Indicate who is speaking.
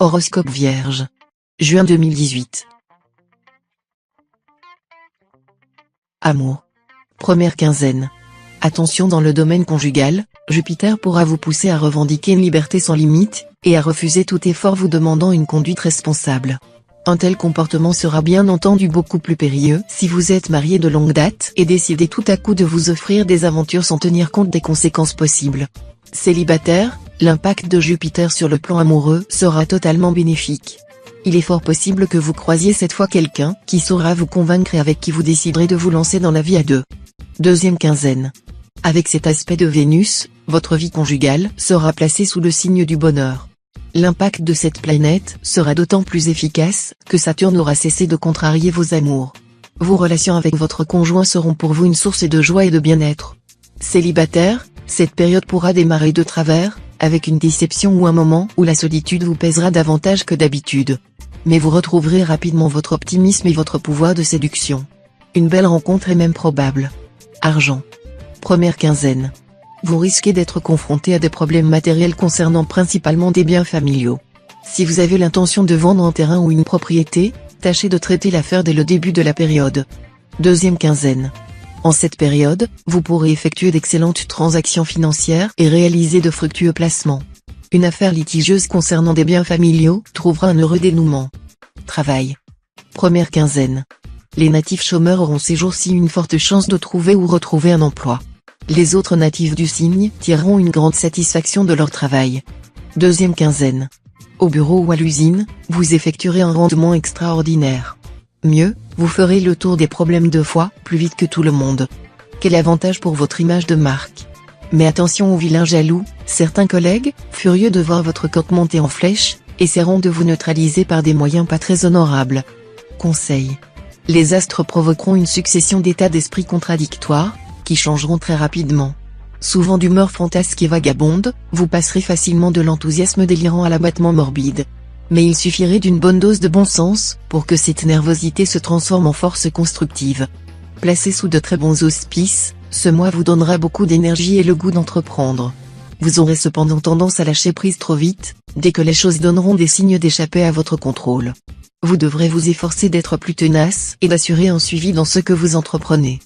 Speaker 1: Horoscope Vierge. Juin 2018. Amour. Première quinzaine. Attention dans le domaine conjugal, Jupiter pourra vous pousser à revendiquer une liberté sans limite, et à refuser tout effort vous demandant une conduite responsable. Un tel comportement sera bien entendu beaucoup plus périlleux si vous êtes marié de longue date et décidez tout à coup de vous offrir des aventures sans tenir compte des conséquences possibles. Célibataire, l'impact de Jupiter sur le plan amoureux sera totalement bénéfique. Il est fort possible que vous croisiez cette fois quelqu'un qui saura vous convaincre et avec qui vous déciderez de vous lancer dans la vie à deux. Deuxième quinzaine. Avec cet aspect de Vénus, votre vie conjugale sera placée sous le signe du bonheur. L'impact de cette planète sera d'autant plus efficace que Saturne aura cessé de contrarier vos amours. Vos relations avec votre conjoint seront pour vous une source de joie et de bien-être. Célibataire, cette période pourra démarrer de travers, avec une déception ou un moment où la solitude vous pèsera davantage que d'habitude. Mais vous retrouverez rapidement votre optimisme et votre pouvoir de séduction. Une belle rencontre est même probable. Argent. Première quinzaine. Vous risquez d'être confronté à des problèmes matériels concernant principalement des biens familiaux. Si vous avez l'intention de vendre un terrain ou une propriété, tâchez de traiter l'affaire dès le début de la période. Deuxième quinzaine. En cette période, vous pourrez effectuer d'excellentes transactions financières et réaliser de fructueux placements. Une affaire litigieuse concernant des biens familiaux trouvera un heureux dénouement. Travail. Première quinzaine. Les natifs chômeurs auront ces jours-ci une forte chance de trouver ou retrouver un emploi. Les autres natifs du signe tireront une grande satisfaction de leur travail. Deuxième quinzaine. Au bureau ou à l'usine, vous effectuerez un rendement extraordinaire. Mieux, vous ferez le tour des problèmes 2 fois plus vite que tout le monde. Quel avantage pour votre image de marque. Mais attention aux vilains jaloux, certains collègues, furieux de voir votre cote monter en flèche, essaieront de vous neutraliser par des moyens pas très honorables. Conseil. Les astres provoqueront une succession d'états d'esprit contradictoires, qui changeront très rapidement. Souvent d'humeur fantasque et vagabonde, vous passerez facilement de l'enthousiasme délirant à l'abattement morbide. Mais il suffirait d'une bonne dose de bon sens, pour que cette nervosité se transforme en force constructive. Placé sous de très bons auspices, ce mois vous donnera beaucoup d'énergie et le goût d'entreprendre. Vous aurez cependant tendance à lâcher prise trop vite, dès que les choses donneront des signes d'échapper à votre contrôle. Vous devrez vous efforcer d'être plus tenace et d'assurer un suivi dans ce que vous entreprenez.